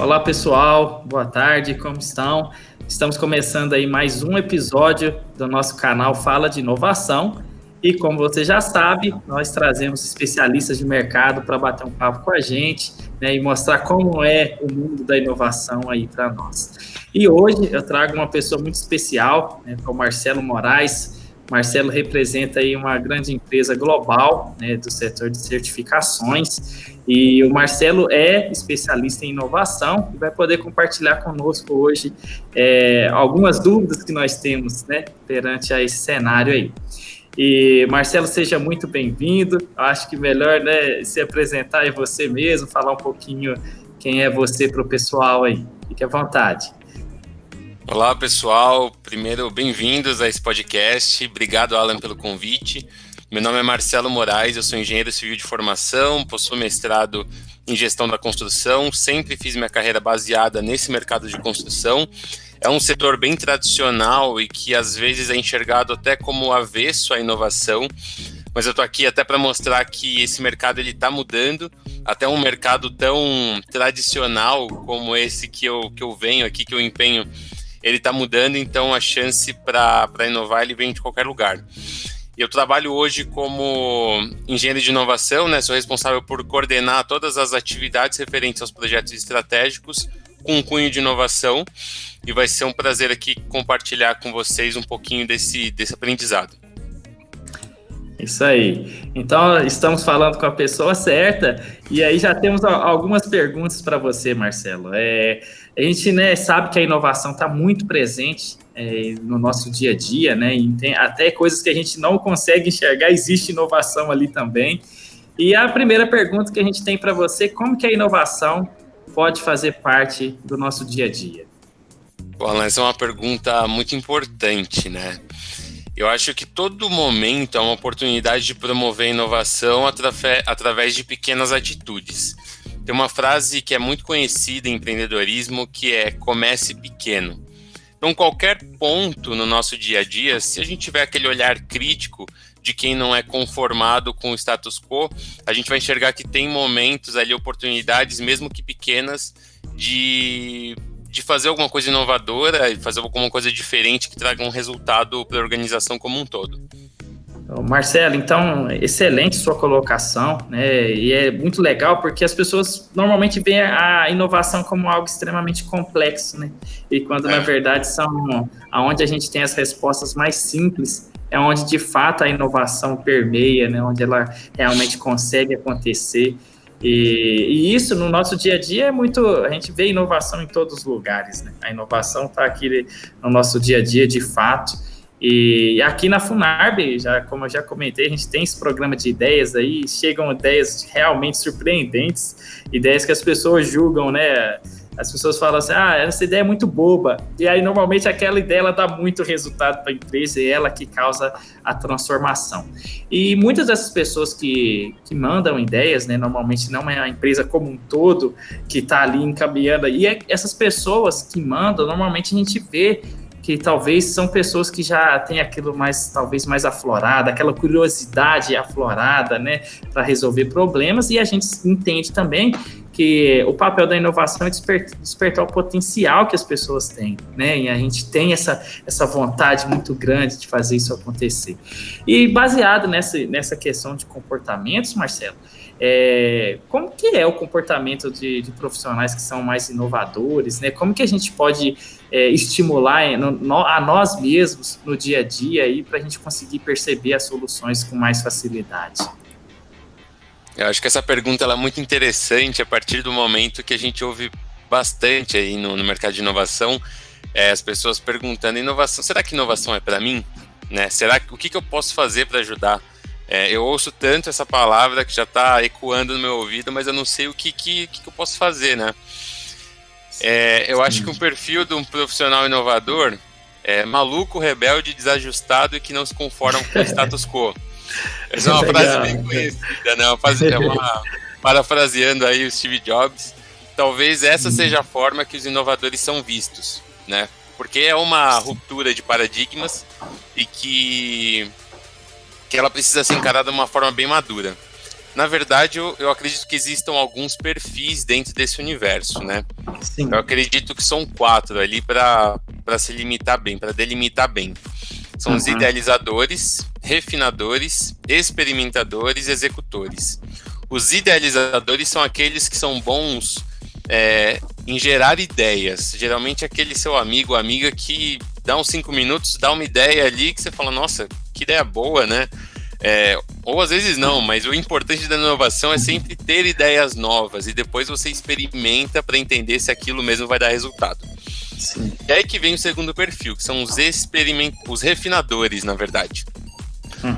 Olá pessoal, boa tarde, como estão? Estamos começando aí mais um episódio do nosso canal Fala de Inovação e como você já sabe, nós trazemos especialistas de mercado para bater um papo com a gente, né, e mostrar como é o mundo da inovação aí para nós. E hoje eu trago uma pessoa muito especial, né, que é o Marcelo Moraes. Marcelo representa aí uma grande empresa global, né, do setor de certificações, e o Marcelo é especialista em inovação e vai poder compartilhar conosco hoje algumas dúvidas que nós temos, né, perante a esse cenário aí. E Marcelo, seja muito bem-vindo. Acho que melhor, né, se apresentar é você mesmo, falar um pouquinho quem é você para o pessoal aí. Fique à vontade. Olá, pessoal. Primeiro, bem-vindos a esse podcast. Obrigado, Alan, pelo convite. Meu nome é Marcelo Moraes, eu sou engenheiro civil de formação, possuo mestrado em gestão da construção, sempre fiz minha carreira baseada nesse mercado de construção. É um setor bem tradicional e que às vezes é enxergado até como avesso à inovação, mas eu estou aqui até para mostrar que esse mercado está mudando, até um mercado tão tradicional como esse que eu venho aqui, que eu empenho, ele está mudando, então a chance para inovar ele vem de qualquer lugar. Eu trabalho hoje como engenheiro de inovação, né? Sou responsável por coordenar todas as atividades referentes aos projetos estratégicos com um cunho de inovação, e vai ser um prazer aqui compartilhar com vocês um pouquinho desse aprendizado. Isso aí. Então, estamos falando com a pessoa certa, e aí já temos algumas perguntas para você, Marcelo. A gente, né, sabe que a inovação está muito presente no nosso dia a dia, né? E tem até coisas que a gente não consegue enxergar, existe inovação ali também. E a primeira pergunta que a gente tem para você, como que a inovação pode fazer parte do nosso dia a dia? Bom, essa é uma pergunta muito importante, né? Eu acho que todo momento é uma oportunidade de promover inovação através de pequenas atitudes. Tem uma frase que é muito conhecida em empreendedorismo, que é comece pequeno. Então, qualquer ponto no nosso dia a dia, se a gente tiver aquele olhar crítico de quem não é conformado com o status quo, a gente vai enxergar que tem momentos ali, oportunidades, mesmo que pequenas, de fazer alguma coisa inovadora e fazer alguma coisa diferente que traga um resultado para a organização como um todo. Marcelo, então, excelente sua colocação, né? E é muito legal porque as pessoas normalmente veem a inovação como algo extremamente complexo, né? E quando, na verdade, são onde a gente tem as respostas mais simples, é onde, de fato, a inovação permeia, né? Onde ela realmente consegue acontecer. E isso, no nosso dia a dia, a gente vê inovação em todos os lugares, né? A inovação está aqui no nosso dia a dia, de fato. E aqui na Funarb, como eu já comentei, a gente tem esse programa de ideias aí, chegam ideias realmente surpreendentes, ideias que as pessoas julgam, né? As pessoas falam assim, essa ideia é muito boba. E aí, normalmente, aquela ideia ela dá muito resultado para a empresa e ela que causa a transformação. E muitas dessas pessoas que mandam ideias, né, normalmente não é a empresa como um todo que está ali encaminhando. E essas pessoas que mandam, normalmente a gente vê que talvez são pessoas que já têm aquilo talvez mais aflorado, aquela curiosidade aflorada, né, para resolver problemas, e a gente entende também que o papel da inovação é despertar o potencial que as pessoas têm, né, e a gente tem essa vontade muito grande de fazer isso acontecer. E baseado nessa questão de comportamentos, Marcelo, como que é o comportamento de profissionais que são mais inovadores, né? Como que a gente pode estimular a nós mesmos no dia a dia para a gente conseguir perceber as soluções com mais facilidade? Eu acho que essa pergunta ela é muito interessante a partir do momento que a gente ouve bastante aí no mercado de inovação, as pessoas perguntando, será que inovação é para mim? Né? O que eu posso fazer para ajudar? Eu ouço tanto essa palavra que já está ecoando no meu ouvido, mas eu não sei o que eu posso fazer, né? Eu acho que um perfil de um profissional inovador é maluco, rebelde, desajustado e que não se conforma com o status quo. Essa é uma frase bem conhecida, né? Parafraseando aí o Steve Jobs, talvez essa seja a forma que os inovadores são vistos, né? Porque é uma ruptura de paradigmas e que ela precisa ser encarada de uma forma bem madura. Na verdade, eu acredito que existam alguns perfis dentro desse universo, né? Sim. Eu acredito que são 4 ali para se limitar bem, para delimitar bem. São os idealizadores, refinadores, experimentadores e executores. Os idealizadores são aqueles que são bons em gerar ideias. Geralmente aquele seu amigo ou amiga que dá uns 5 minutos, dá uma ideia ali que você fala, nossa, que ideia boa, né? Ou às vezes não, mas o importante da inovação é sempre ter ideias novas e depois você experimenta para entender se aquilo mesmo vai dar resultado. Sim. E aí que vem o segundo perfil, que são os refinadores, na verdade.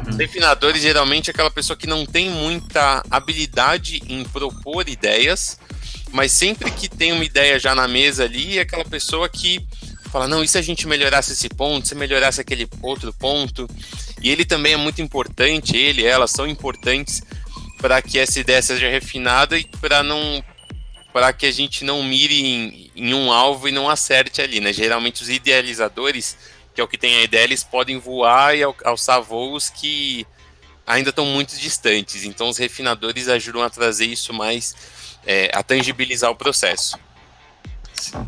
Os refinadores geralmente é aquela pessoa que não tem muita habilidade em propor ideias, mas sempre que tem uma ideia já na mesa ali, é aquela pessoa que fala, não, e se a gente melhorasse esse ponto, se melhorasse aquele outro ponto? E ele também é muito importante, elas são importantes para que essa ideia seja refinada e para que a gente não mire em um alvo e não acerte ali, né? Geralmente os idealizadores, que é o que tem a ideia, eles podem voar e alçar voos que ainda estão muito distantes. Então os refinadores ajudam a trazer isso mais, a tangibilizar o processo.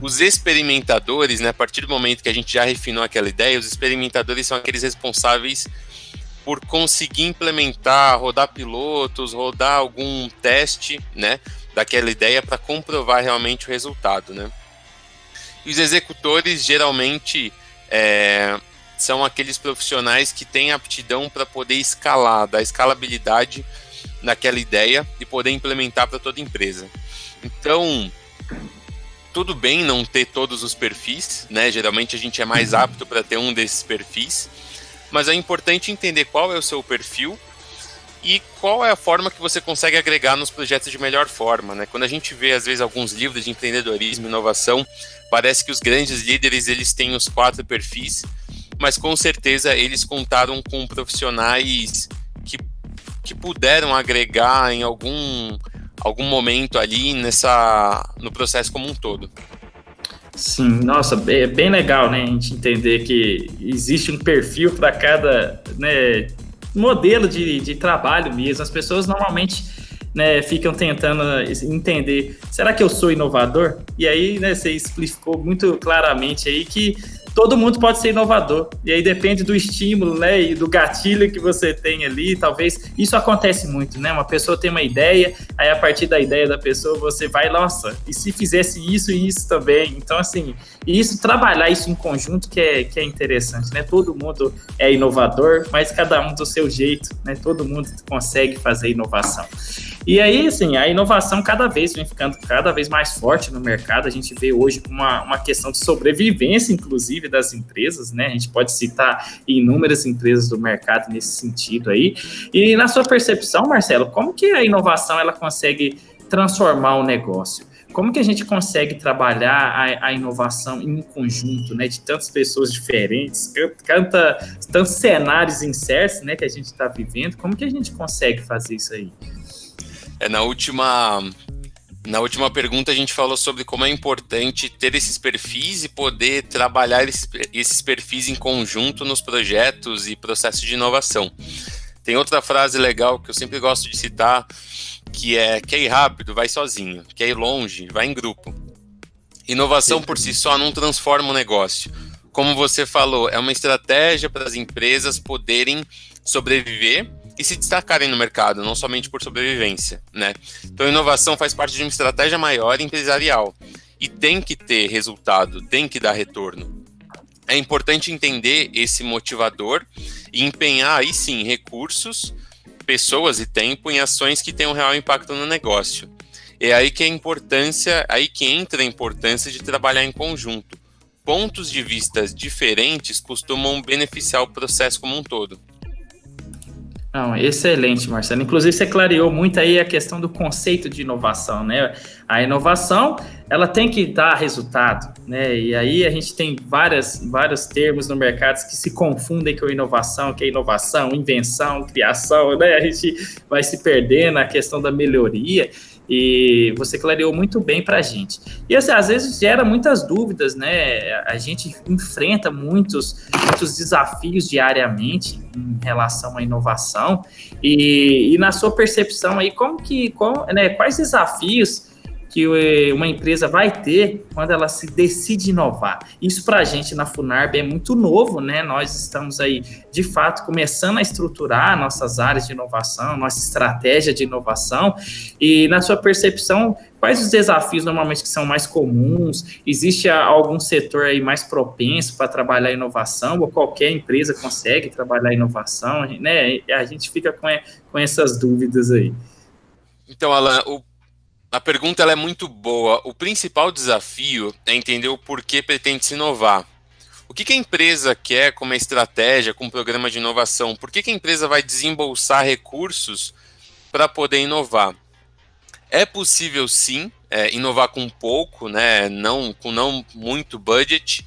Os experimentadores, né, a partir do momento que a gente já refinou aquela ideia, os experimentadores são aqueles responsáveis por conseguir implementar, rodar pilotos, rodar algum teste, né, daquela ideia para comprovar realmente o resultado, né. E os executores geralmente são aqueles profissionais que têm aptidão para poder escalar, dar escalabilidade naquela ideia e poder implementar para toda a empresa. Então, tudo bem não ter todos os perfis, né? Geralmente a gente é mais apto para ter um desses perfis, mas é importante entender qual é o seu perfil e qual é a forma que você consegue agregar nos projetos de melhor forma, né? Quando a gente vê, às vezes, alguns livros de empreendedorismo e inovação, parece que os grandes líderes, eles têm os 4 perfis, mas com certeza eles contaram com profissionais que puderam agregar em algum momento ali no processo como um todo. Sim, nossa, é bem legal, né, a gente entender que existe um perfil para cada, né, modelo de trabalho mesmo. As pessoas normalmente, né, ficam tentando entender, será que eu sou inovador? E aí, né, você explicou muito claramente aí que todo mundo pode ser inovador, e aí depende do estímulo, né, e do gatilho que você tem ali. Talvez isso acontece muito, né, uma pessoa tem uma ideia, aí a partir da ideia da pessoa você vai, nossa, e se fizesse isso e isso também? Então, assim, isso, trabalhar isso em conjunto que é interessante, né, todo mundo é inovador, mas cada um do seu jeito, né, todo mundo consegue fazer inovação. E aí, assim, a inovação cada vez vem ficando cada vez mais forte no mercado. A gente vê hoje uma questão de sobrevivência, inclusive, das empresas, né? A gente pode citar inúmeras empresas do mercado nesse sentido aí. E na sua percepção, Marcelo, como que a inovação ela consegue transformar o negócio? Como que a gente consegue trabalhar a inovação em conjunto, né, de tantas pessoas diferentes, tantos cenários incertos, né, que a gente está vivendo? Como que a gente consegue fazer isso aí? Na última pergunta a gente falou sobre como é importante ter esses perfis e poder trabalhar esses perfis em conjunto nos projetos e processos de inovação. Tem outra frase legal que eu sempre gosto de citar, que é: quer ir rápido, vai sozinho; quer ir longe, vai em grupo. Inovação por si só não transforma o negócio. Como você falou, é uma estratégia para as empresas poderem sobreviver e se destacarem no mercado, não somente por sobrevivência, né? Então, a inovação faz parte de uma estratégia maior empresarial e tem que ter resultado, tem que dar retorno. É importante entender esse motivador e empenhar, aí sim, recursos, pessoas e tempo em ações que tenham real impacto no negócio. É aí que entra a importância de trabalhar em conjunto. Pontos de vista diferentes costumam beneficiar o processo como um todo. Não, excelente, Marcelo. Inclusive, você clareou muito aí a questão do conceito de inovação, né? A inovação, ela tem que dar resultado, né? E aí a gente tem vários termos no mercado que se confundem com inovação, que é inovação, invenção, criação, né? A gente vai se perdendo na questão da melhoria. E você clareou muito bem para a gente. E assim, às vezes gera muitas dúvidas, né? A gente enfrenta muitos desafios diariamente em relação à inovação. E na sua percepção aí, quais desafios que uma empresa vai ter quando ela se decide inovar? Isso para a gente na Funarb é muito novo, né? Nós estamos aí, de fato, começando a estruturar nossas áreas de inovação, nossa estratégia de inovação. E na sua percepção, quais os desafios normalmente que são mais comuns? Existe algum setor aí mais propenso para trabalhar inovação, ou qualquer empresa consegue trabalhar inovação, né? A gente fica com essas dúvidas aí. Então, Alan, a pergunta ela é muito boa. O principal desafio é entender o porquê pretende se inovar. O que a empresa quer com uma estratégia, com um programa de inovação? Por que a empresa vai desembolsar recursos para poder inovar? É possível, sim, inovar com pouco, né? Com não muito budget,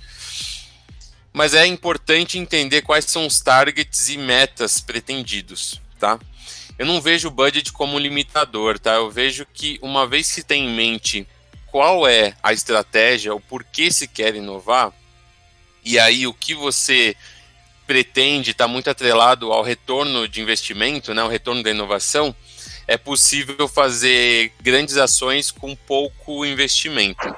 mas é importante entender quais são os targets e metas pretendidos, tá? Eu não vejo o budget como um limitador, tá? Eu vejo que uma vez que tem em mente qual é a estratégia, o porquê se quer inovar, e aí o que você pretende está muito atrelado ao retorno de investimento, né? O retorno da inovação, é possível fazer grandes ações com pouco investimento.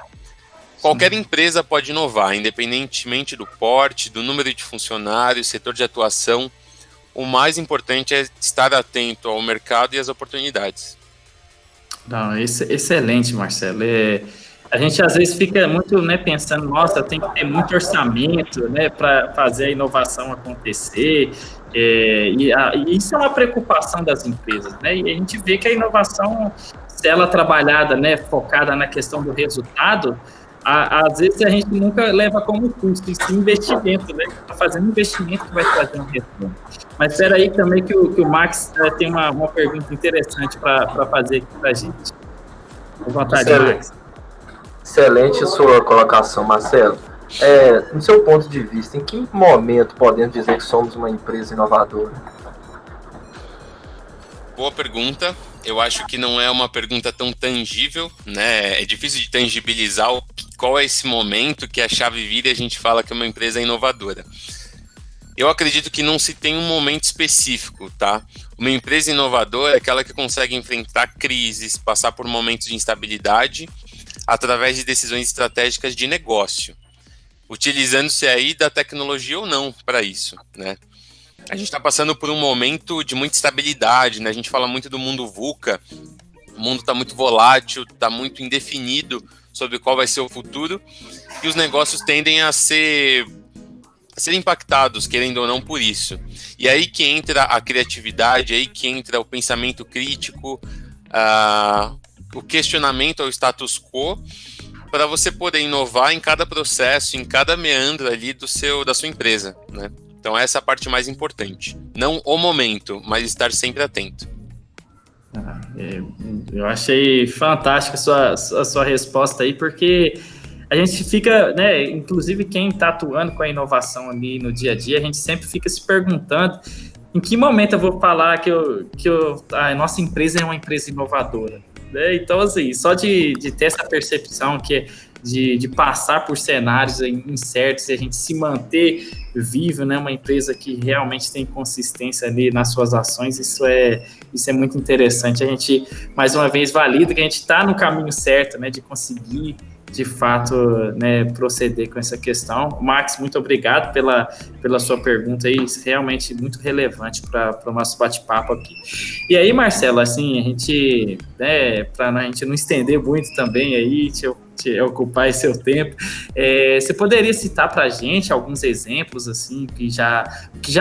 Qualquer empresa pode inovar, independentemente do porte, do número de funcionários, setor de atuação. O mais importante é estar atento ao mercado e às oportunidades. Não, excelente, Marcelo. A gente às vezes fica muito, né, pensando, nossa, tem que ter muito orçamento, né, para fazer a inovação acontecer. E isso é uma preocupação das empresas, né? E a gente vê que a inovação, se ela trabalhada, né, focada na questão do resultado, às vezes a gente nunca leva como custo esse investimento, né? Está fazendo investimento que vai trazer um retorno. Mas espera aí também que o Max tem uma pergunta interessante para fazer aqui para a gente. Com vontade, Max. Excelente sua colocação, Marcelo. No seu ponto de vista, em que momento podemos dizer que somos uma empresa inovadora? Boa pergunta. Eu acho que não é uma pergunta tão tangível, né? É difícil de tangibilizar qual é esse momento que a chave vira e a gente fala que é uma empresa inovadora. Eu acredito que não se tem um momento específico, tá? Uma empresa inovadora é aquela que consegue enfrentar crises, passar por momentos de instabilidade através de decisões estratégicas de negócio, utilizando-se aí da tecnologia ou não para isso, né? A gente está passando por um momento de muita instabilidade, né? A gente fala muito do mundo VUCA, o mundo está muito volátil, está muito indefinido sobre qual vai ser o futuro, e os negócios tendem a ser impactados, querendo ou não, por isso. E aí que entra a criatividade, aí que entra o pensamento crítico, o questionamento ao status quo, para você poder inovar em cada processo, em cada meandro ali da sua empresa, né? Então essa é a parte mais importante. Não o momento, mas estar sempre atento. Eu achei fantástica a sua resposta aí, porque a gente fica, né, inclusive quem está atuando com a inovação ali no dia a dia, a gente sempre fica se perguntando em que momento eu vou falar que a nossa empresa é uma empresa inovadora. Né? Então, assim, só de ter essa percepção que de passar por cenários incertos e a gente se manter vivo, né, uma empresa que realmente tem consistência ali nas suas ações, isso é muito interessante. A gente, mais uma vez, valida que a gente está no caminho certo, né, de conseguir de fato, né, proceder com essa questão. Max, muito obrigado pela sua pergunta aí, realmente muito relevante para o nosso bate-papo aqui. E aí, Marcelo, assim, a gente, né, para a gente não estender muito também aí, te ocupar esse seu tempo, você poderia citar para a gente alguns exemplos, assim, que já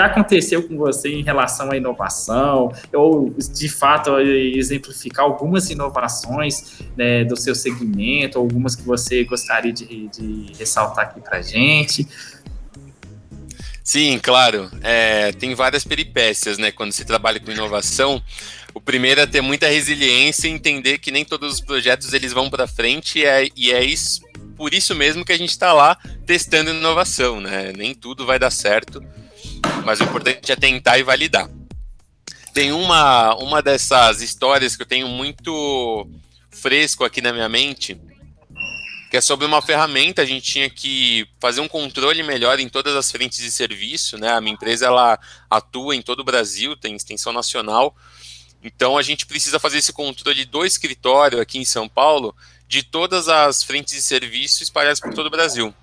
aconteceu com você em relação à inovação, ou, de fato, exemplificar algumas inovações, né, do seu segmento, algumas que você gostaria de ressaltar aqui para a gente? Sim, claro. Tem várias peripécias, né, quando se trabalha com inovação. O primeiro é ter muita resiliência e entender que nem todos os projetos eles vão para frente e é isso, por isso mesmo que a gente está lá testando inovação, né? Nem tudo vai dar certo, mas o importante é tentar e validar. Tem uma dessas histórias que eu tenho muito fresco aqui na minha mente, que é sobre uma ferramenta. A gente tinha que fazer um controle melhor em todas as frentes de serviço, né? A minha empresa, ela atua em todo o Brasil, tem extensão nacional, então a gente precisa fazer esse controle do escritório aqui em São Paulo, de todas as frentes de serviço espalhadas por todo o Brasil.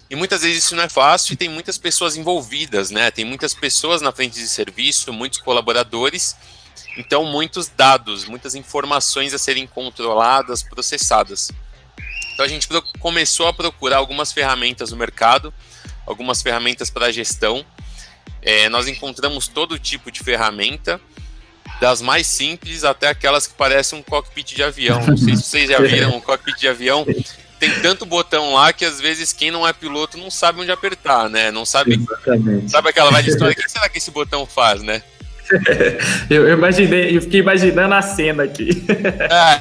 E muitas vezes isso não é fácil e tem muitas pessoas envolvidas, né? Tem muitas pessoas na frente de serviço, muitos colaboradores, então muitos dados, muitas informações a serem controladas, processadas. Então a gente começou a procurar algumas ferramentas no mercado, algumas ferramentas para gestão. Nós encontramos todo tipo de ferramenta, das mais simples até aquelas que parecem um cockpit de avião. Não sei se vocês já viram um cockpit de avião. Tem tanto botão lá que às vezes quem não é piloto não sabe onde apertar, né? Não sabe. Exatamente. Sabe aquela velha história? O que será que esse botão faz, né? Eu fiquei imaginando a cena aqui.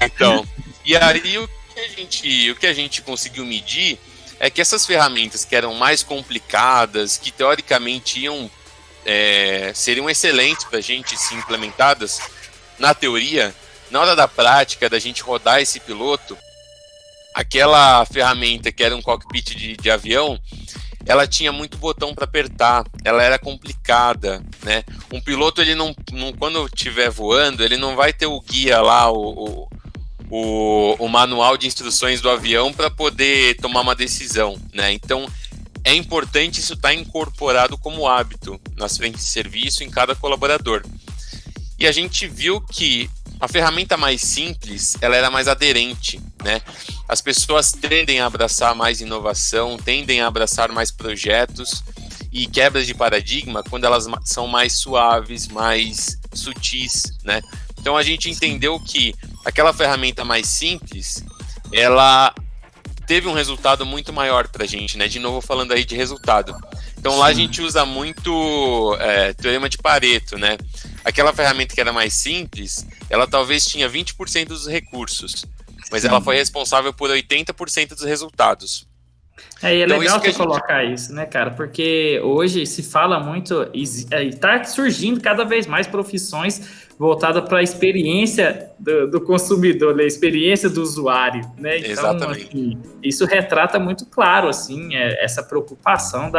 Então. E aí o que a gente conseguiu medir é que essas ferramentas que eram mais complicadas, que teoricamente seriam excelentes para a gente se implementadas na teoria, na hora da prática, da gente rodar esse piloto, aquela ferramenta que era um cockpit de avião, ela tinha muito botão para apertar, ela era complicada, né? Um piloto, ele não quando estiver voando, ele não vai ter o guia lá, o manual de instruções do avião para poder tomar uma decisão, né? Então, é importante isso estar incorporado como hábito nas frentes de serviço em cada colaborador. E a gente viu que a ferramenta mais simples, ela era mais aderente, né? As pessoas tendem a abraçar mais inovação, tendem a abraçar mais projetos e quebras de paradigma quando elas são mais suaves, mais sutis, né? Então a gente entendeu que aquela ferramenta mais simples, ela teve um resultado muito maior para a gente, né? De novo falando aí de resultado. Então lá a gente usa muito teorema de Pareto, né? Aquela ferramenta que era mais simples, ela talvez tinha 20% dos recursos, mas ela foi responsável por 80% dos resultados. E é então, legal você colocar isso, né, cara? Porque hoje se fala muito, está surgindo cada vez mais profissões voltadas para a experiência do consumidor, né? A experiência do usuário, né? Então, exatamente. Assim, isso retrata muito claro, assim, essa preocupação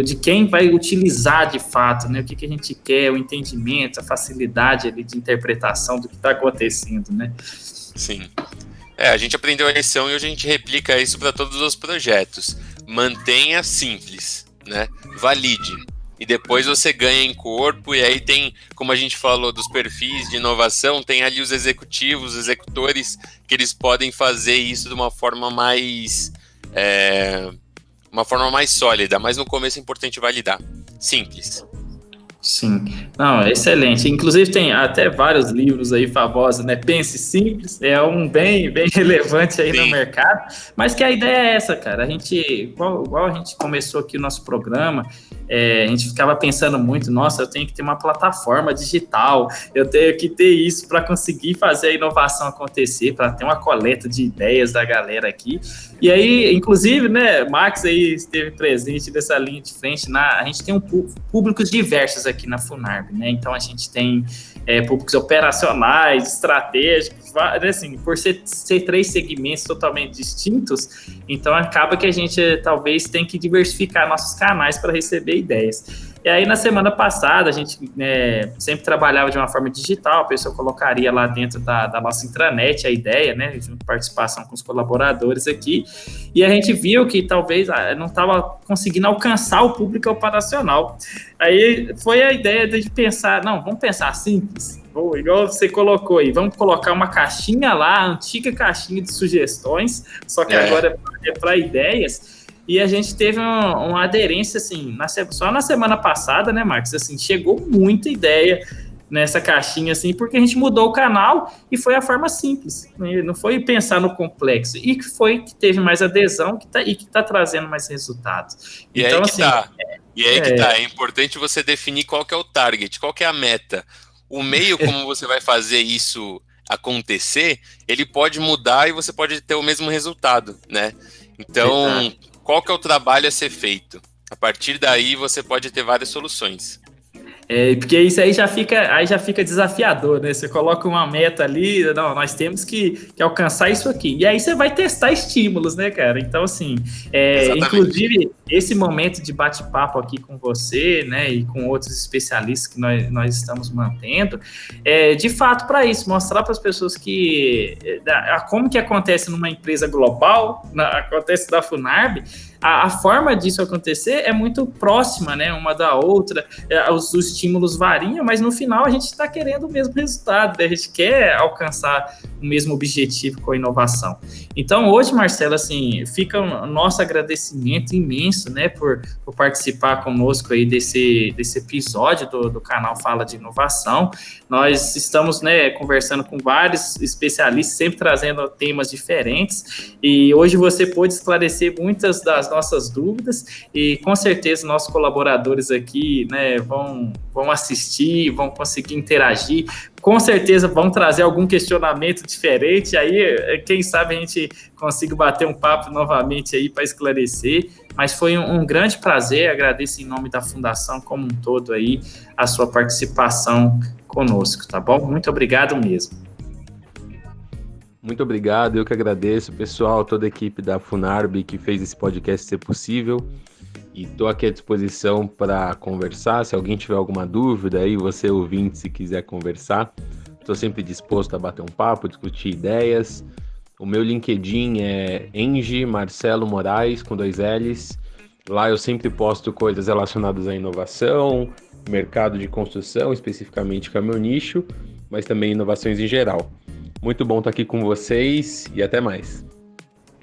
de quem vai utilizar de fato, né? O que a gente quer, o entendimento, a facilidade ali de interpretação do que está acontecendo, né? Sim. A gente aprendeu a lição e hoje a gente replica isso para todos os projetos. Mantenha simples, né? Valide. E depois você ganha em corpo, e aí tem, como a gente falou dos perfis de inovação, tem ali os executivos, os executores, que eles podem fazer isso de uma forma mais sólida, mas no começo é importante validar. Simples. Sim, não, excelente. Inclusive tem até vários livros aí famosos, né? Pense Simples, é um bem relevante aí no mercado, mas que a ideia é essa, cara. A gente, igual a gente começou aqui o nosso programa, a gente ficava pensando muito, nossa, eu tenho que ter uma plataforma digital, eu tenho que ter isso para conseguir fazer a inovação acontecer, para ter uma coleta de ideias da galera aqui. E aí, inclusive, né, Max aí esteve presente nessa linha de frente, a gente tem públicos diversos aqui na Funarb, né? Então a gente tem públicos operacionais, estratégicos, assim, por ser 3 segmentos totalmente distintos, então acaba que a gente talvez tem que diversificar nossos canais para receber ideias. E aí na semana passada a gente sempre trabalhava de uma forma digital, a pessoa colocaria lá dentro da nossa intranet a ideia, né, junto com participação com os colaboradores aqui, e a gente viu que talvez não estava conseguindo alcançar o público operacional. Aí foi a ideia de pensar, vamos pensar simples, igual você colocou aí, vamos colocar uma caixinha lá, a antiga caixinha de sugestões, só que agora é para ideias. E a gente teve uma aderência, assim, só na semana passada, né, Marcos? Assim, chegou muita ideia nessa caixinha, assim, porque a gente mudou o canal e foi a forma simples. Não foi pensar no complexo. E que teve mais adesão e que tá trazendo mais resultados. E então, aí que tá. É importante você definir qual que é o target, qual que é a meta. O meio como você vai fazer isso acontecer, ele pode mudar e você pode ter o mesmo resultado, né? Então, qual que é o trabalho a ser feito? A partir daí, você pode ter várias soluções. Porque isso aí já fica desafiador, né? Você coloca uma meta ali, não, nós temos que alcançar isso aqui. E aí você vai testar estímulos, né, cara? Então, assim, inclusive, esse momento de bate-papo aqui com você, né, e com outros especialistas que nós estamos mantendo, de fato para isso, mostrar para as pessoas como que acontece numa empresa global, acontece da Funarb, a forma disso acontecer é muito próxima, né, uma da outra, os estímulos variam, mas no final a gente está querendo o mesmo resultado, né? A gente quer alcançar o mesmo objetivo com a inovação. Então hoje, Marcelo, assim, fica o nosso agradecimento imenso, né, por participar conosco aí desse episódio do canal Fala de Inovação. Nós estamos, né, conversando com vários especialistas, sempre trazendo temas diferentes, e hoje você pôde esclarecer muitas das nossas dúvidas, e com certeza nossos colaboradores aqui, né, vão assistir, vão conseguir interagir, com certeza vão trazer algum questionamento diferente, aí quem sabe a gente consiga bater um papo novamente aí para esclarecer, mas foi um grande prazer, agradeço em nome da Fundação como um todo aí a sua participação conosco, tá bom? Muito obrigado mesmo. Muito obrigado, eu que agradeço, pessoal, toda a equipe da Funarb que fez esse podcast ser possível, e estou aqui à disposição para conversar. Se alguém tiver alguma dúvida aí, você ouvinte, se quiser conversar, estou sempre disposto a bater um papo, discutir ideias. O meu LinkedIn é Eng Marcelo Moraes, com 2 L's. Lá eu sempre posto coisas relacionadas à inovação, mercado de construção, especificamente que é o meu nicho, mas também inovações em geral. Muito bom estar aqui com vocês e até mais.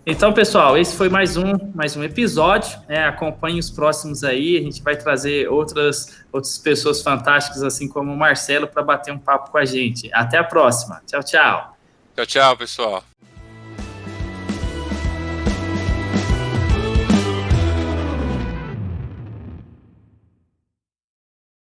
Então, pessoal, esse foi mais um episódio, né? Acompanhe os próximos aí, a gente vai trazer outras pessoas fantásticas, assim como o Marcelo, para bater um papo com a gente. Até a próxima. Tchau, tchau. Tchau, tchau, pessoal.